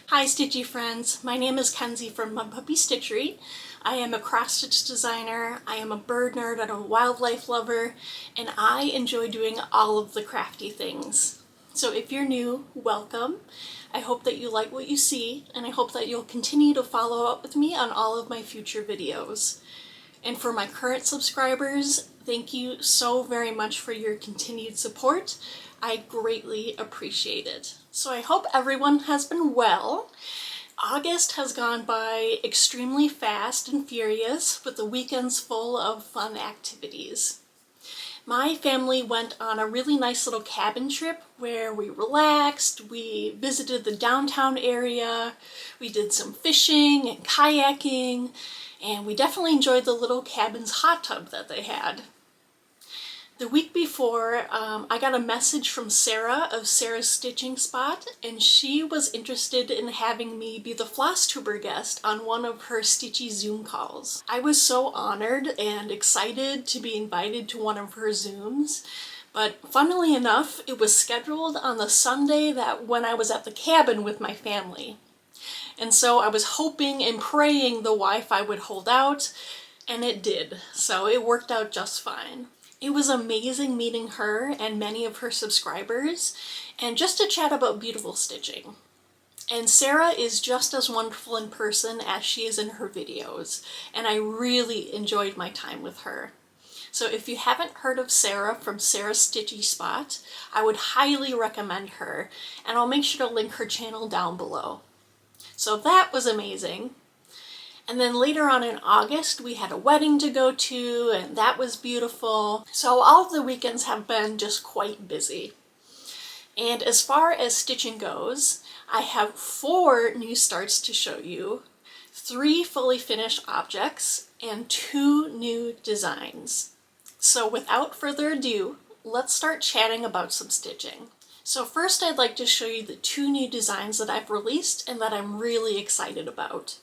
Hi Stitchy friends, my name is Kenzie from Mud Puppy Stitchery. I am a cross-stitch designer, I am a bird nerd and a wildlife lover, and I enjoy doing all of the crafty things. So if you're new, welcome. I hope that you like what you see, and I hope that you'll continue to follow up with me on all of my future videos. And for my current subscribers, thank you so very much for your continued support. I greatly appreciate it. So I hope everyone has been well. August has gone by extremely fast and furious, with the weekends full of fun activities. My family went on a really nice little cabin trip where we relaxed, we visited the downtown area, we did some fishing and kayaking, and we definitely enjoyed the little cabin's hot tub that they had. The week before, I got a message from Sarah of Sarah's Stitching Spot, and she was interested in having me be the Flosstuber guest on one of her Stitchy Zoom calls. I was so honored and excited to be invited to one of her Zooms, but funnily enough, it was scheduled on the Sunday when I was at the cabin with my family. And so I was hoping and praying the Wi-Fi would hold out, and it did, so it worked out just fine. It was amazing meeting her and many of her subscribers, and just to chat about beautiful stitching. And Sarah is just as wonderful in person as she is in her videos, and I really enjoyed my time with her. So if you haven't heard of Sarah from Sarah's Stitchy Spot, I would highly recommend her, and I'll make sure to link her channel down below. So that was amazing. And then later on in August, we had a wedding to go to, and that was beautiful. So all of the weekends have been just quite busy. And as far as stitching goes, I have 4 new starts to show you, 3 fully finished objects, and 2 new designs. So without further ado, let's start chatting about some stitching. So first I'd like to show you the 2 new designs that I've released and that I'm really excited about.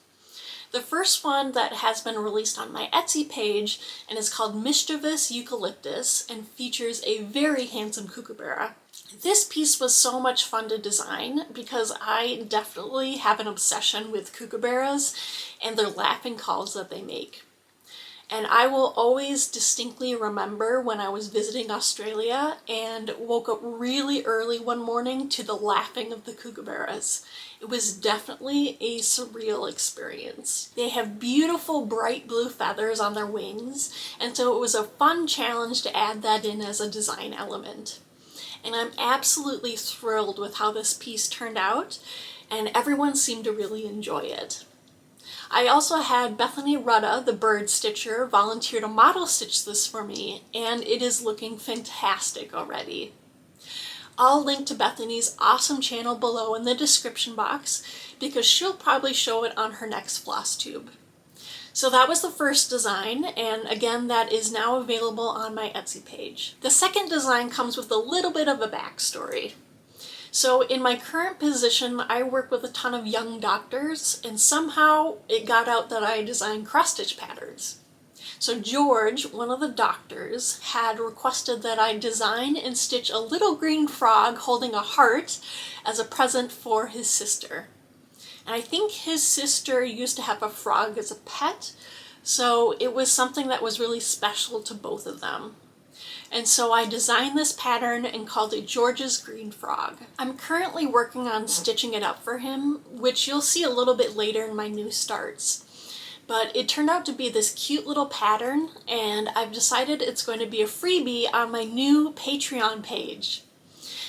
The first one that has been released on my Etsy page and is called Mischievous Eucalyptus and features a very handsome kookaburra. This piece was so much fun to design because I definitely have an obsession with kookaburras and their laughing calls that they make. And I will always distinctly remember when I was visiting Australia and woke up really early one morning to the laughing of the kookaburras. It was definitely a surreal experience. They have beautiful bright blue feathers on their wings, and so it was a fun challenge to add that in as a design element. And I'm absolutely thrilled with how this piece turned out, and everyone seemed to really enjoy it. I also had Bethany Rudda, the bird stitcher, volunteer to model stitch this for me, and it is looking fantastic already. I'll link to Bethany's awesome channel below in the description box because she'll probably show it on her next Flosstube. So that was the first design, and again, that is now available on my Etsy page. The second design comes with a little bit of a backstory. So in my current position, I work with a ton of young doctors, and somehow it got out that I design cross-stitch patterns. So George, one of the doctors, had requested that I design and stitch a little green frog holding a heart as a present for his sister. And I think his sister used to have a frog as a pet, so it was something that was really special to both of them. And so I designed this pattern and called it George's Green Frog. I'm currently working on stitching it up for him, which you'll see a little bit later in my new starts. But it turned out to be this cute little pattern, and I've decided it's going to be a freebie on my new Patreon page.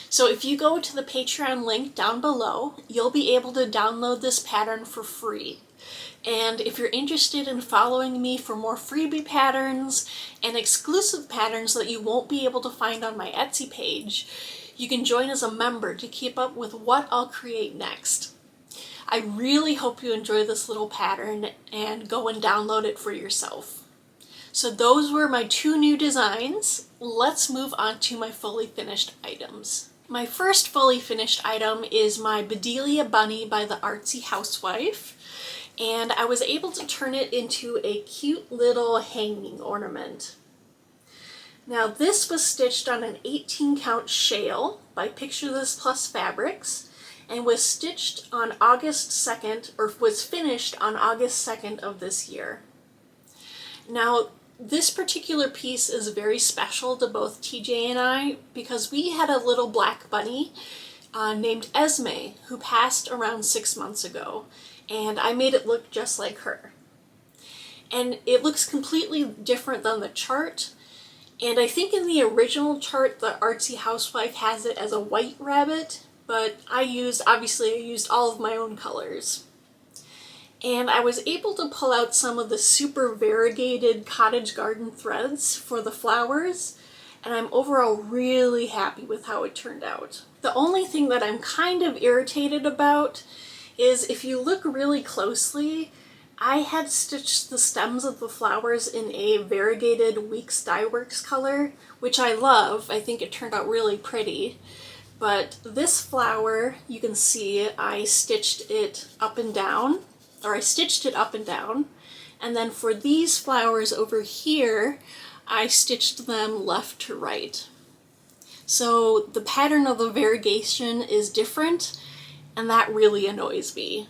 So if you go to the Patreon link down below, you'll be able to download this pattern for free. And if you're interested in following me for more freebie patterns and exclusive patterns that you won't be able to find on my Etsy page, you can join as a member to keep up with what I'll create next. I really hope you enjoy this little pattern and go and download it for yourself. So those were my 2 new designs. Let's move on to my fully finished items. My first fully finished item is my Bedelia Bunny by the Artsy Housewife, and I was able to turn it into a cute little hanging ornament. Now this was stitched on an 18 count shale by Picture This Plus Fabrics, and was stitched on August 2nd, or was finished on August 2nd of this year. Now, this particular piece is very special to both TJ and I because we had a little black bunny named Esme who passed around 6 months ago, and I made it look just like her. And it looks completely different than the chart, and I think in the original chart the artsy housewife has it as a white rabbit, but I used all of my own colors. And I was able to pull out some of the super variegated cottage garden threads for the flowers, and I'm overall really happy with how it turned out. The only thing that I'm kind of irritated about is if you look really closely, I had stitched the stems of the flowers in a variegated Weeks Dye Works color, which I love. I think it turned out really pretty. But this flower, you can see I stitched it up and down, and then for these flowers over here, I stitched them left to right. So the pattern of the variegation is different, and that really annoys me.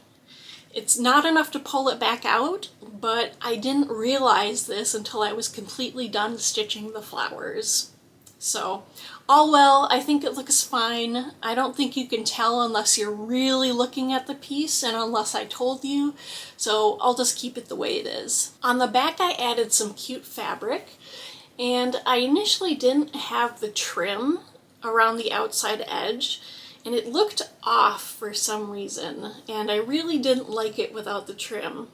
It's not enough to pull it back out, but I didn't realize this until I was completely done stitching the flowers. So, all well, I think it looks fine. I don't think you can tell unless you're really looking at the piece and unless I told you, so I'll just keep it the way it is. On the back I added some cute fabric, and I initially didn't have the trim around the outside edge, and it looked off for some reason, and I really didn't like it without the trim.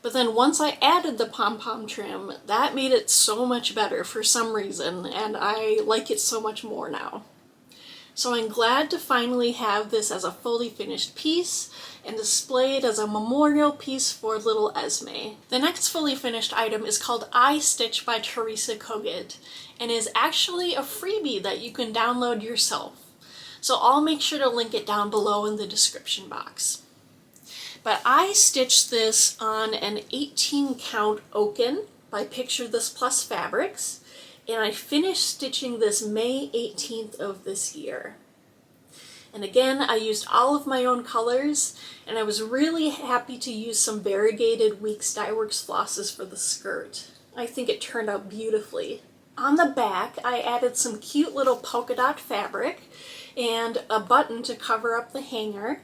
But then once I added the pom-pom trim, that made it so much better for some reason, and I like it so much more now. So I'm glad to finally have this as a fully finished piece and displayed as a memorial piece for little Esme. The next fully finished item is called I Stitch by Teresa Kogut, and is actually a freebie that you can download yourself. So I'll make sure to link it down below in the description box. But I stitched this on an 18 count Oaken by Picture This Plus Fabrics, and I finished stitching this May 18th of this year. And again, I used all of my own colors, and I was really happy to use some variegated Weeks Dye Works flosses for the skirt. I think it turned out beautifully. On the back, I added some cute little polka dot fabric and a button to cover up the hanger.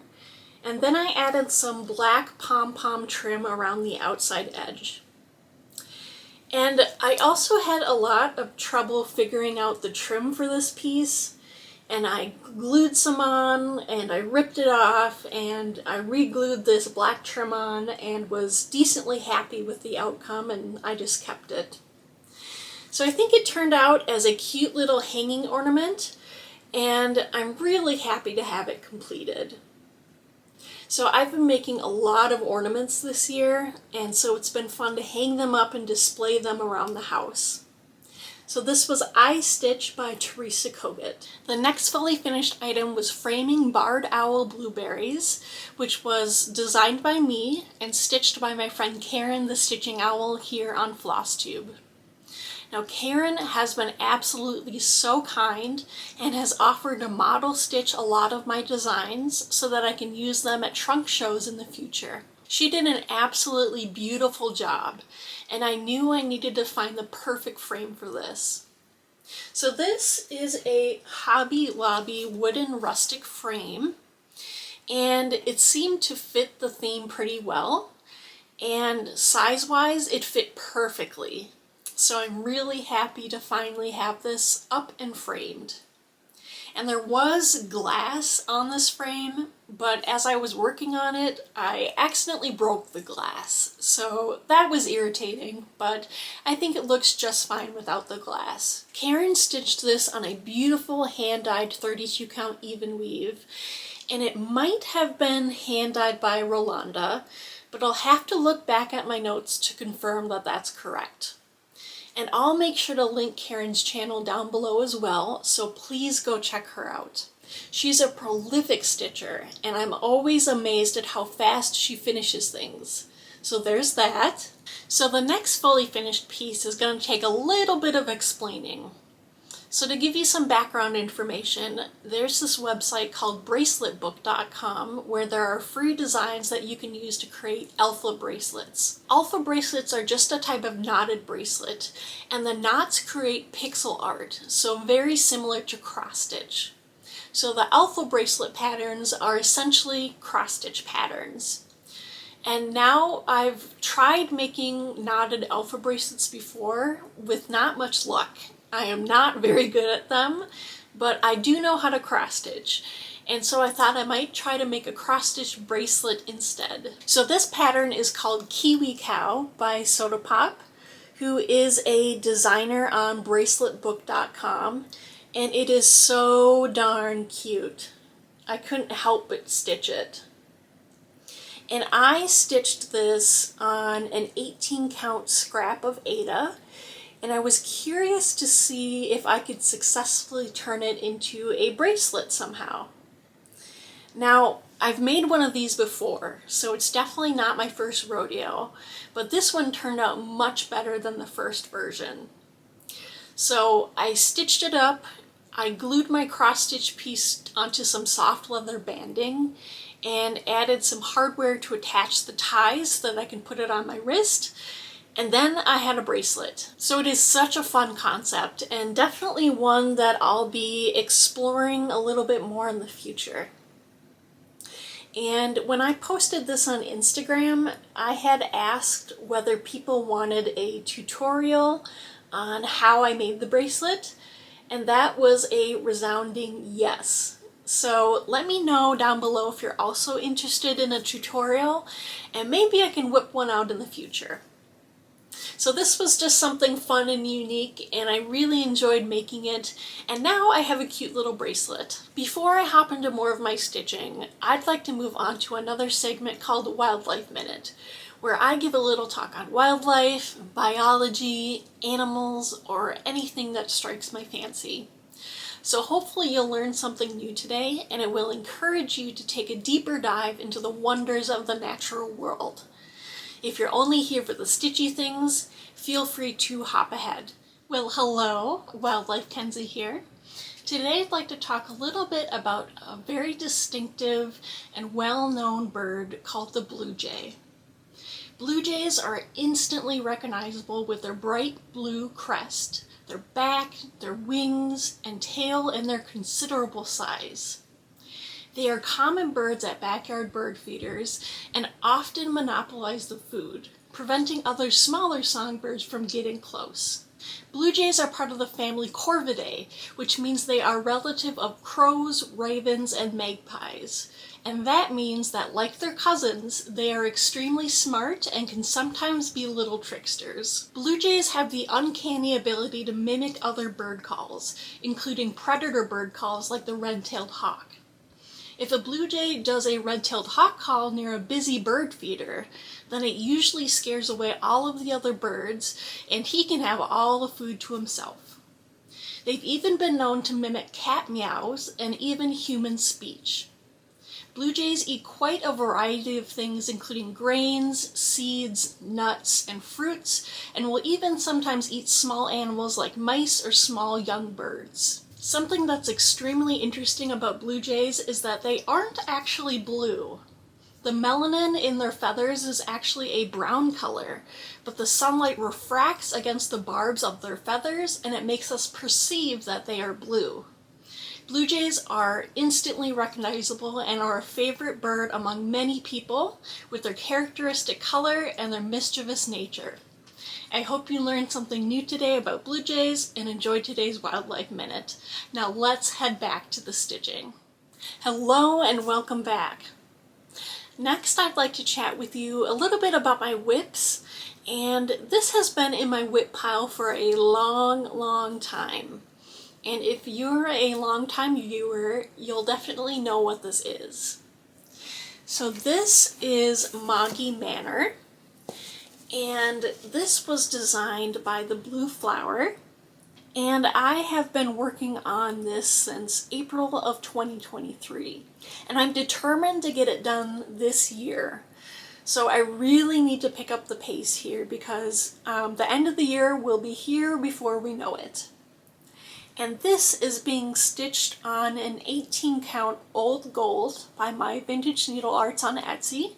And then I added some black pom-pom trim around the outside edge. And I also had a lot of trouble figuring out the trim for this piece, and I glued some on, and I ripped it off, and I re-glued this black trim on, and was decently happy with the outcome, and I just kept it. So I think it turned out as a cute little hanging ornament, and I'm really happy to have it completed. So I've been making a lot of ornaments this year, and so it's been fun to hang them up and display them around the house. So this was I Stitch by Teresa Kogut. The next fully finished item was Framing Barred Owl Blueberries, which was designed by me and stitched by my friend Karen the Stitching Owl here on Flosstube. Now Karen has been absolutely so kind and has offered to model stitch a lot of my designs so that I can use them at trunk shows in the future. She did an absolutely beautiful job, and I knew I needed to find the perfect frame for this. So this is a Hobby Lobby wooden rustic frame, and it seemed to fit the theme pretty well, and size-wise it fit perfectly. So I'm really happy to finally have this up and framed. And there was glass on this frame, but as I was working on it, I accidentally broke the glass. So that was irritating, but I think it looks just fine without the glass. Karen stitched this on a beautiful hand-dyed 32 count even weave, and it might have been hand-dyed by Rolanda, but I'll have to look back at my notes to confirm that that's correct. And I'll make sure to link Karen's channel down below as well, so please go check her out. She's a prolific stitcher, and I'm always amazed at how fast she finishes things. So there's that. So the next fully finished piece is going to take a little bit of explaining. So to give you some background information, there's this website called braceletbook.com where there are free designs that you can use to create alpha bracelets. Alpha bracelets are just a type of knotted bracelet, and the knots create pixel art, so very similar to cross-stitch. So the alpha bracelet patterns are essentially cross-stitch patterns. And now I've tried making knotted alpha bracelets before with not much luck. I am not very good at them, but I do know how to cross stitch. And so I thought I might try to make a cross stitch bracelet instead. So this pattern is called Kiwi Cow by Soda Pop, who is a designer on braceletbook.com, and it is so darn cute. I couldn't help but stitch it. And I stitched this on an 18 count scrap of Aida, and I was curious to see if I could successfully turn it into a bracelet somehow. Now, I've made one of these before, so it's definitely not my first rodeo, but this one turned out much better than the first version. So I stitched it up, I glued my cross-stitch piece onto some soft leather banding, and added some hardware to attach the ties so that I can put it on my wrist. And then I had a bracelet. So it is such a fun concept, and definitely one that I'll be exploring a little bit more in the future. And when I posted this on Instagram, I had asked whether people wanted a tutorial on how I made the bracelet, and that was a resounding yes. So let me know down below if you're also interested in a tutorial, and maybe I can whip one out in the future. So this was just something fun and unique, and I really enjoyed making it, and now I have a cute little bracelet. Before I hop into more of my stitching, I'd like to move on to another segment called Wildlife Minute, where I give a little talk on wildlife, biology, animals, or anything that strikes my fancy. So hopefully you'll learn something new today, and it will encourage you to take a deeper dive into the wonders of the natural world. If you're only here for the stitchy things, feel free to hop ahead. Well, hello, Wildlife Kenzie here. Today I'd like to talk a little bit about a very distinctive and well-known bird called the blue jay. Blue jays are instantly recognizable with their bright blue crest, their back, their wings, and tail, and their considerable size. They are common birds at backyard bird feeders and often monopolize the food, preventing other smaller songbirds from getting close. Blue jays are part of the family Corvidae, which means they are relative of crows, ravens, and magpies. And that means that, like their cousins, they are extremely smart and can sometimes be little tricksters. Blue jays have the uncanny ability to mimic other bird calls, including predator bird calls like the red-tailed hawk. If a blue jay does a red-tailed hawk call near a busy bird feeder, then it usually scares away all of the other birds, and he can have all the food to himself. They've even been known to mimic cat meows and even human speech. Blue jays eat quite a variety of things, including grains, seeds, nuts, and fruits, and will even sometimes eat small animals like mice or small young birds. Something that's extremely interesting about blue jays is that they aren't actually blue. The melanin in their feathers is actually a brown color, but the sunlight refracts against the barbs of their feathers, and it makes us perceive that they are blue. Blue jays are instantly recognizable and are a favorite bird among many people with their characteristic color and their mischievous nature. I hope you learned something new today about blue jays and enjoyed today's Wildlife Minute. Now let's head back to the stitching. Hello and welcome back. Next, I'd like to chat with you a little bit about my whips, and this has been in my whip pile for a long time. And if you're a long-time viewer, you'll definitely know what this is. So this is Moggy Manor. And this was designed by the Blue Flower, and I have been working on this since April of 2023, and I'm determined to get it done this year. So I really need to pick up the pace here because the end of the year will be here before we know it. And this is being stitched on an 18 count old gold by My Vintage Needle Arts on Etsy,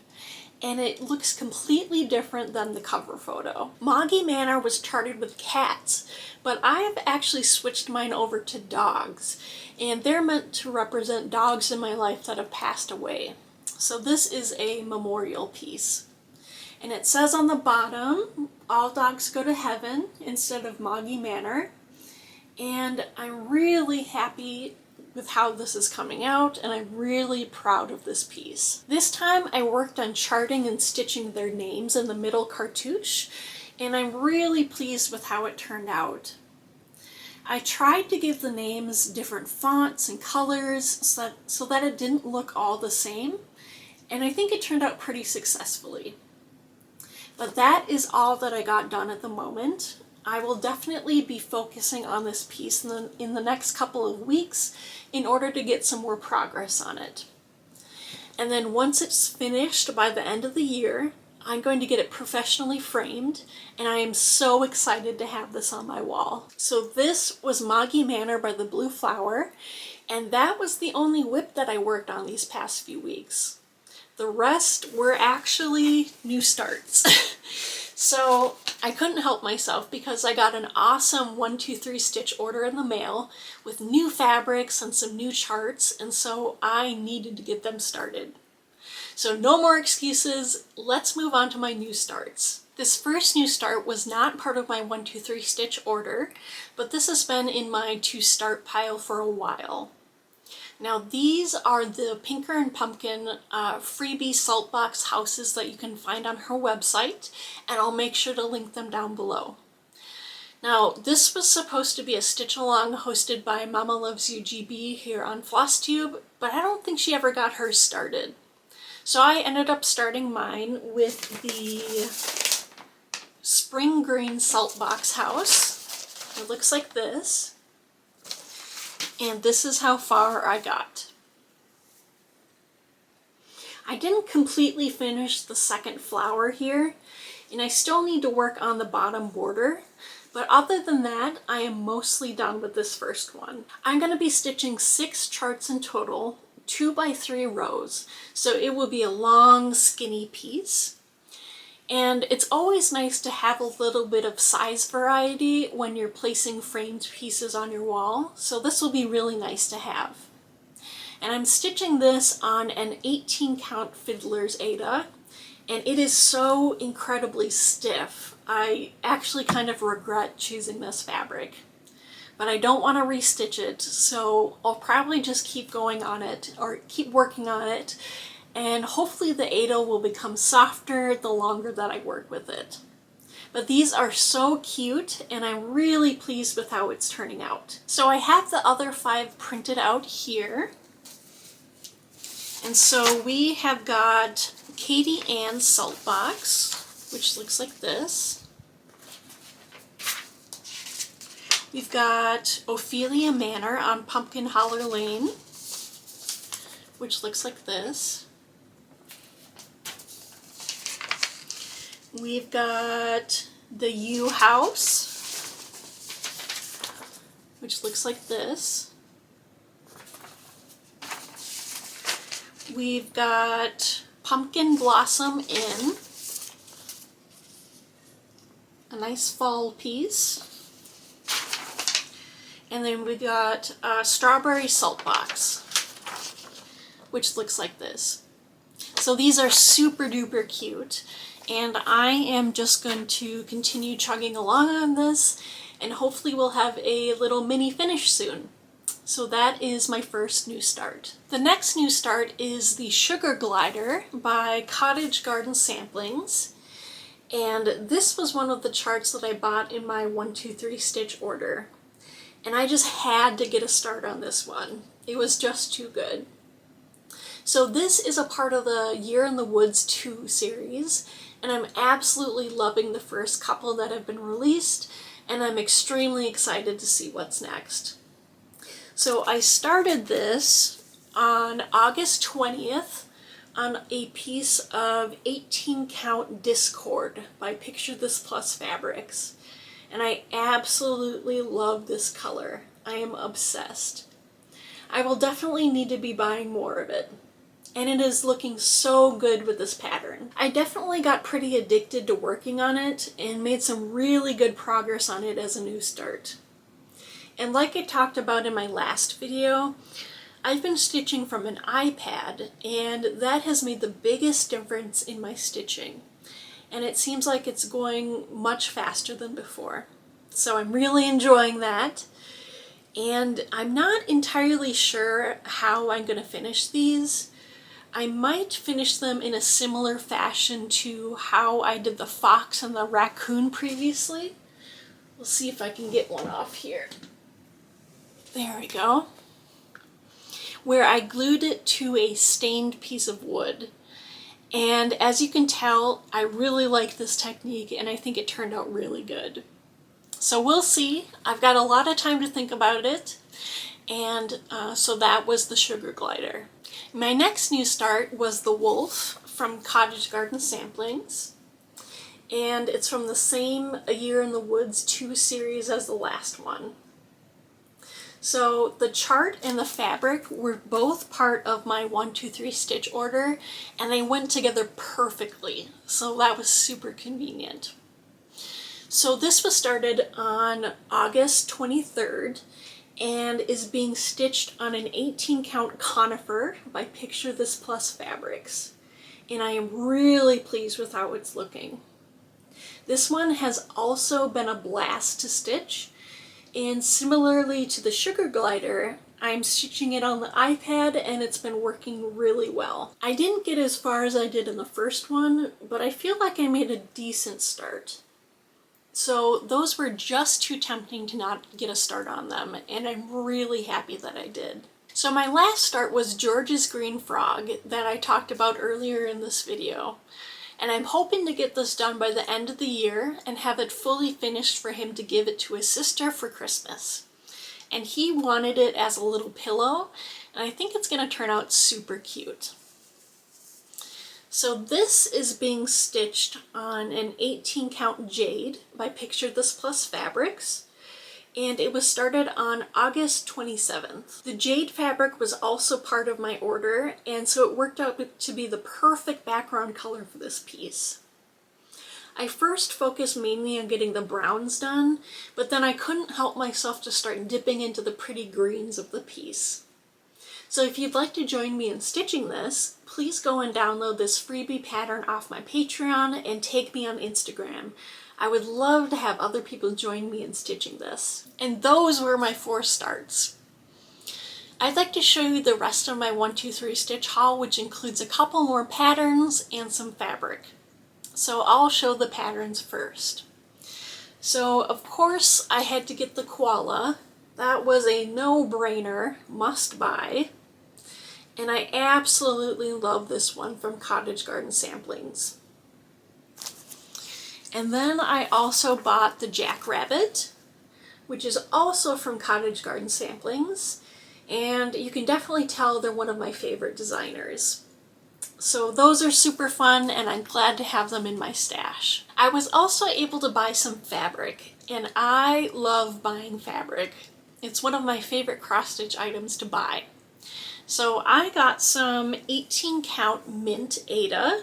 and it looks completely different than the cover photo. Moggy Manor was charted with cats, but I have actually switched mine over to dogs, and they're meant to represent dogs in my life that have passed away. So this is a memorial piece. And it says on the bottom, all dogs go to heaven instead of Moggy Manor. And I'm really happy with how this is coming out, and I'm really proud of this piece. This time I worked on charting and stitching their names in the middle cartouche, and I'm really pleased with how it turned out. I tried to give the names different fonts and colors so that it didn't look all the same, and I think it turned out pretty successfully. But that is all that I got done at the moment. I will definitely be focusing on this piece in the next couple of weeks in order to get some more progress on it. And then once it's finished by the end of the year, I'm going to get it professionally framed, and I am so excited to have this on my wall. So this was Moggy Manor by the Blue Flower, and that was the only whip that I worked on these past few weeks. The rest were actually new starts. So I couldn't help myself because I got an awesome 1-2-3 stitch order in the mail with new fabrics and some new charts, and so I needed to get them started. So no more excuses, let's move on to my new starts. This first new start was not part of my 1-2-3 stitch order, but this has been in my to start pile for a while. Now these are the Pinker and Pumpkin freebie salt box houses that you can find on her website, and I'll make sure to link them down below. Now this was supposed to be a stitch along hosted by Mama Loves You GB here on Flosstube, but I don't think she ever got hers started. So I ended up starting mine with the Spring Green Salt Box House. It looks like this. And this is how far I got. I didn't completely finish the second flower here, and I still need to work on the bottom border, but other than that, I am mostly done with this first one. I'm going to be stitching 6 charts in total, 2x3 rows, so it will be a long, skinny piece. And it's always nice to have a little bit of size variety when you're placing framed pieces on your wall, so this will be really nice to have. And I'm stitching this on an 18 count Fiddler's Aida, and it is so incredibly stiff. I actually kind of regret choosing this fabric, but I don't want to restitch it, so I'll probably just keep going on it, or keep working on it, and hopefully the Aida will become softer the longer that I work with it. But these are so cute, and I'm really pleased with how it's turning out. So I have the other 5 printed out here. And so we have got Katie Ann's Salt Box, which looks like this. We've got Ophelia Manor on Pumpkin Holler Lane, which looks like this. We've got the U House, which looks like this. We've got Pumpkin Blossom Inn, a nice fall piece. And then we got Strawberry Salt Box, which looks like this. So these are super duper cute. And I am just going to continue chugging along on this, and hopefully we'll have a little mini finish soon. So that is my first new start. The next new start is the Sugar Glider by Cottage Garden Samplings. And this was one of the charts that I bought in my 1-2-3 stitch order. And I just had to get a start on this one. It was just too good. So this is a part of the Year in the Woods 2 series, and I'm absolutely loving the first couple that have been released, and I'm extremely excited to see what's next. So I started this on August 20th on a piece of 18 count Discord by Picture This Plus Fabrics, and I absolutely love this color. I am obsessed. I will definitely need to be buying more of it. And it is looking so good with this pattern. I definitely got pretty addicted to working on it and made some really good progress on it as a new start. And like I talked about in my last video, I've been stitching from an iPad, and that has made the biggest difference in my stitching. And it seems like it's going much faster than before. So I'm really enjoying that. And I'm not entirely sure how I'm going to finish these. I might finish them in a similar fashion to how I did the fox and the raccoon previously. We'll see if I can get one off here. There we go. Where I glued it to a stained piece of wood. And as you can tell, I really like this technique and I think it turned out really good. So we'll see. I've got a lot of time to think about it. And so that was the sugar glider. My next new start was the wolf from Cottage Garden Samplings. And it's from the same A Year in the Woods 2 series as the last one. So the chart and the fabric were both part of my 1-2-3 stitch order, and they went together perfectly. So that was super convenient. So this was started on August 23rd and is being stitched on an 18 count conifer by Picture This Plus Fabrics. And I am really pleased with how it's looking. This one has also been a blast to stitch, and similarly to the sugar glider, I'm stitching it on the iPad and it's been working really well. I didn't get as far as I did in the first one, but I feel like I made a decent start. So those were just too tempting to not get a start on them, and I'm really happy that I did. So my last start was George's Green Frog that I talked about earlier in this video. And I'm hoping to get this done by the end of the year and have it fully finished for him to give it to his sister for Christmas. And he wanted it as a little pillow, and I think it's going to turn out super cute. So this is being stitched on an 18 count jade by Picture This Plus Fabrics, and it was started on August 27th. The jade fabric was also part of my order, and so it worked out to be the perfect background color for this piece. I first focused mainly on getting the browns done, but then I couldn't help myself to start dipping into the pretty greens of the piece. So if you'd like to join me in stitching this, please go and download this freebie pattern off my Patreon and tag me on Instagram. I would love to have other people join me in stitching this. And those were my 4 starts. I'd like to show you the rest of my 1-2-3 stitch haul, which includes a couple more patterns and some fabric. So I'll show the patterns first. So of course I had to get the koala. That was a no-brainer, must buy. And I absolutely love this one from Cottage Garden Samplings. And then I also bought the Jackrabbit, which is also from Cottage Garden Samplings. And you can definitely tell they're one of my favorite designers. So those are super fun, and I'm glad to have them in my stash. I was also able to buy some fabric, and I love buying fabric. It's one of my favorite cross-stitch items to buy. So I got some 18 count mint Aida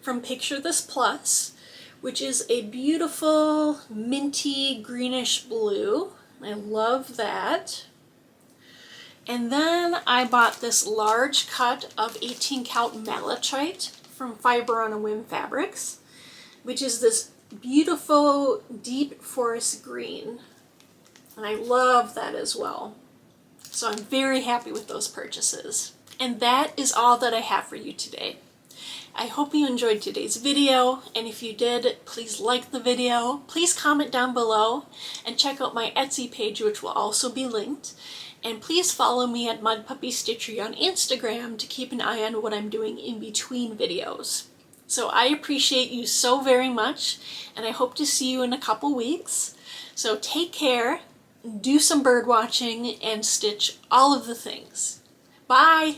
from Picture This Plus, which is a beautiful minty greenish blue. I love that. And then I bought this large cut of 18 count malachite from Fiber on a Whim Fabrics, which is this beautiful deep forest green. And I love that as well. So I'm very happy with those purchases. And that is all that I have for you today. I hope you enjoyed today's video, and if you did, please like the video, please comment down below, and check out my Etsy page, which will also be linked. And please follow me at Mud Puppy Stitchery on Instagram to keep an eye on what I'm doing in between videos. So I appreciate you so very much, and I hope to see you in a couple weeks. So take care, do some bird watching, and stitch all of the things. Bye!